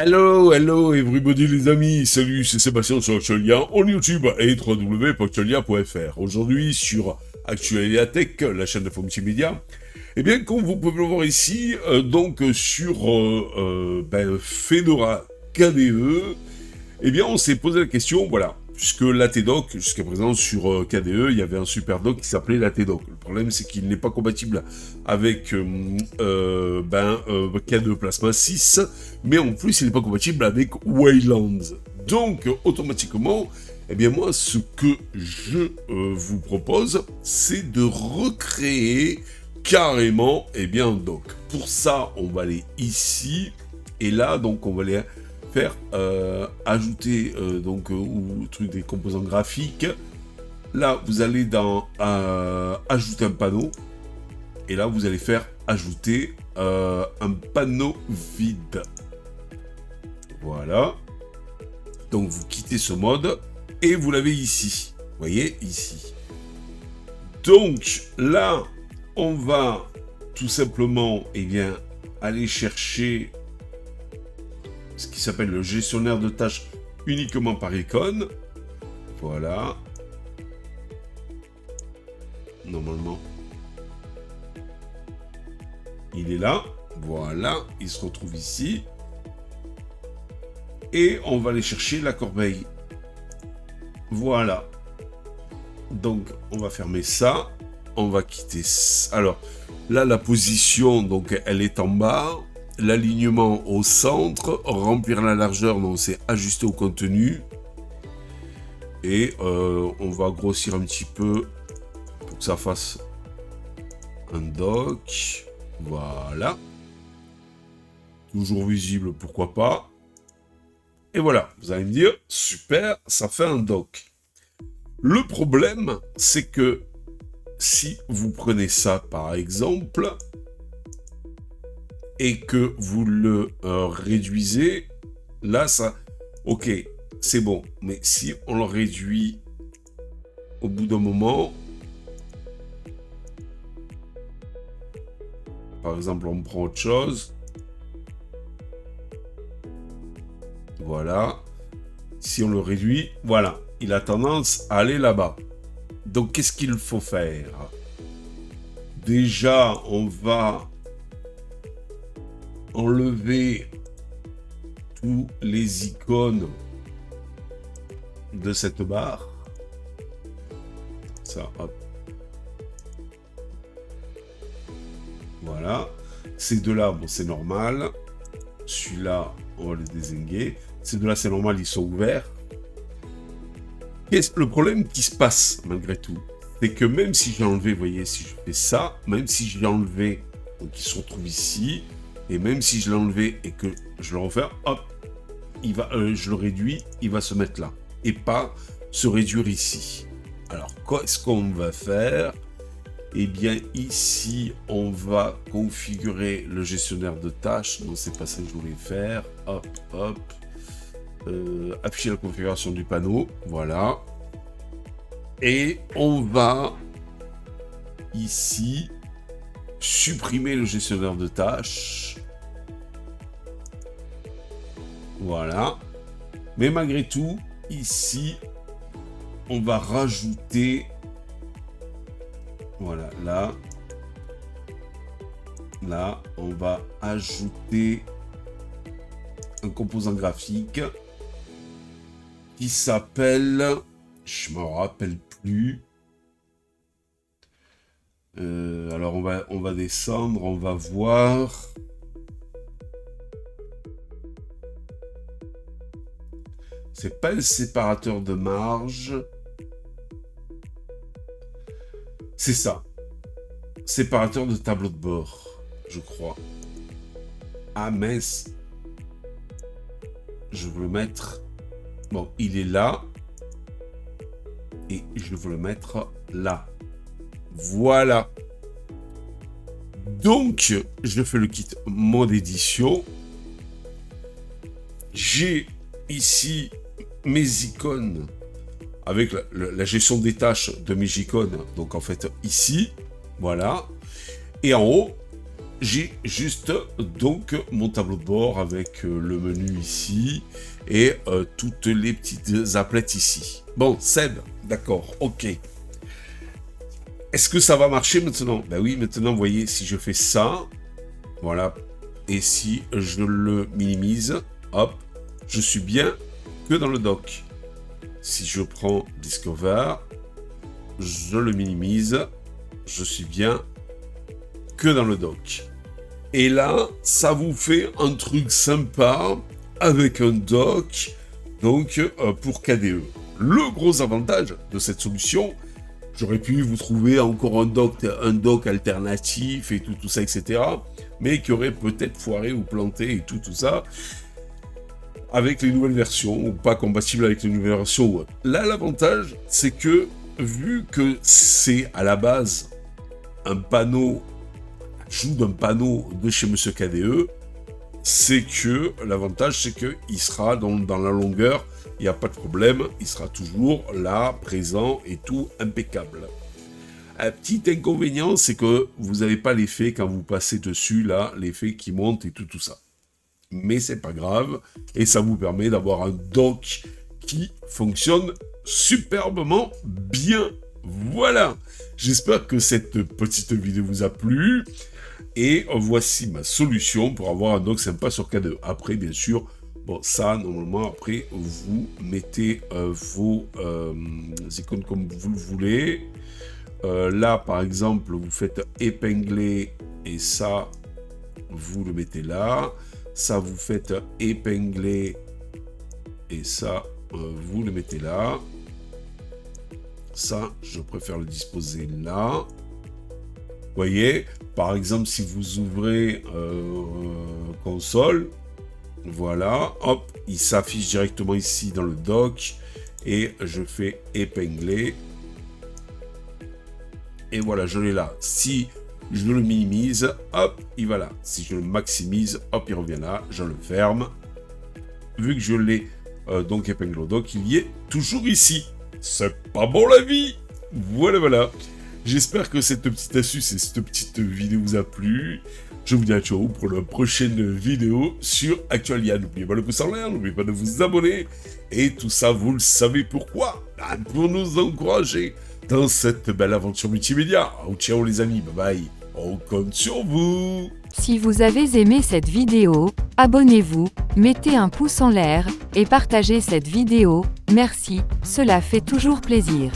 Hello, hello everybody les amis, salut, c'est Sébastien sur Actualia, en YouTube et www.actualia.fr. Aujourd'hui sur Actualia Tech, la chaîne d'info multimédia, et bien comme vous pouvez le voir ici, donc sur Fedora KDE, eh bien on s'est posé la question, voilà, puisque l'ATDoc, jusqu'à présent sur KDE, il y avait un super dock qui s'appelait l'ATDoc. Le problème c'est qu'il n'est pas compatible avec KDE Plasma 6, mais en plus il n'est pas compatible avec Wayland. Donc automatiquement, eh bien moi ce que je vous propose, c'est de recréer carrément un dock. Pour ça, on va aller ici, et là donc on va aller faire ajouter au truc des composants graphiques. Là vous allez dans ajouter un panneau, et là vous allez faire ajouter un panneau vide. Voilà, donc vous quittez ce mode et vous l'avez ici, vous voyez ici. Donc là on va tout simplement aller chercher ce qui s'appelle le gestionnaire de tâches uniquement par icône. Voilà. Normalement, il est là. Voilà, il se retrouve ici. Et on va aller chercher la corbeille. Voilà. Donc, on va fermer ça. On va quitter ça. Alors, là, la position, donc, elle est en bas. L'alignement au centre, remplir la largeur, donc c'est ajuster au contenu. Et on va grossir un petit peu pour que ça fasse un dock. Voilà. Toujours visible, pourquoi pas. Et voilà, vous allez me dire, super, ça fait un dock. Le problème, c'est que si vous prenez ça par exemple, et que vous le réduisez, là, ça... Ok, c'est bon. Mais si on le réduit au bout d'un moment... Par exemple, on prend autre chose. Voilà. Si on le réduit, voilà. Il a tendance à aller là-bas. Donc, qu'est-ce qu'il faut faire? Déjà, on va enlever tous les icônes de cette barre. Ça, hop. Voilà. Ces deux-là, bon, c'est normal. Celui-là, on va le dézinguer. Ces deux-là, c'est normal, ils sont ouverts. Le problème qui se passe, malgré tout, c'est que même si j'ai enlevé, vous voyez, si je fais ça, même si je l'ai enlevé, donc il se retrouve ici, et même si je l'ai enlevé et que je le refais, hop, il va, je le réduis, il va se mettre là, et pas se réduire ici. Alors, qu'est-ce qu'on va faire? Eh bien, ici, on va configurer le gestionnaire de tâches. Non, c'est pas ça que je voulais faire. Hop, hop. Afficher la configuration du panneau. Voilà. Et on va, ici, supprimer le gestionnaire de tâches. Voilà. Mais malgré tout, ici, on va rajouter... Voilà, là, on va ajouter un composant graphique qui s'appelle, je me rappelle plus. Alors on va descendre, on va voir. C'est pas le séparateur de marge. C'est ça. Séparateur de tableau de bord, je crois. Ah mince. Je veux le mettre... Bon, il est là. Et je veux le mettre là. Voilà. Donc, je fais le kit mode édition. J'ai ici mes icônes avec la gestion des tâches de mes icônes, donc en fait ici, voilà, et en haut, j'ai juste donc mon tableau de bord avec le menu ici et toutes les petites applettes ici. Bon, Seb, d'accord, ok. Est-ce que ça va marcher maintenant? Ben oui, maintenant, vous voyez, si je fais ça, voilà, et si je le minimise, hop, je suis bien que dans le dock. Si je prends Discover, je le minimise, je suis bien que dans le dock. Et là, ça vous fait un truc sympa avec un dock, donc pour KDE. Le gros avantage de cette solution, j'aurais pu vous trouver encore un dock alternatif et tout ça, etc. Mais qui aurait peut-être foiré ou planté et tout ça avec les nouvelles versions ou pas compatible avec les nouvelles versions. Là, l'avantage, c'est que vu que c'est à la base un panneau, joue d'un panneau de chez Monsieur KDE, c'est que l'avantage, c'est qu'il sera dans la longueur, il n'y a pas de problème, il sera toujours là, présent et tout impeccable. Un petit inconvénient, c'est que vous n'avez pas l'effet quand vous passez dessus, là, l'effet qui monte et tout ça. Mais c'est pas grave, et ça vous permet d'avoir un dock qui fonctionne superbement bien. Voilà, j'espère que cette petite vidéo vous a plu, et voici ma solution pour avoir un dock sympa sur KDE. Après, bien sûr, bon, ça, normalement, après, vous mettez vos icônes comme vous le voulez. Là, par exemple, vous faites épingler, et ça, vous le mettez là. Ça, vous faites épingler, et ça, vous le mettez là. Ça, je préfère le disposer là. Vous voyez, par exemple, si vous ouvrez console, voilà, hop, il s'affiche directement ici dans le dock, et je fais épingler. Et voilà, je l'ai là. Si je le minimise, hop, il va là. Si je le maximise, hop, il revient là. Je le ferme. Vu que je l'ai donc épinglé au dock, il y est toujours ici. C'est pas bon la vie. Voilà, voilà. J'espère que cette petite astuce et cette petite vidéo vous a plu. Je vous dis à ciao pour la prochaine vidéo sur Actualia. N'oubliez pas le pouce en l'air, n'oubliez pas de vous abonner. Et tout ça, vous le savez pourquoi. Pour nous encourager dans cette belle aventure multimédia. Ciao les amis, bye bye. On compte sur vous. Si vous avez aimé cette vidéo, abonnez-vous, mettez un pouce en l'air et partagez cette vidéo. Merci, cela fait toujours plaisir.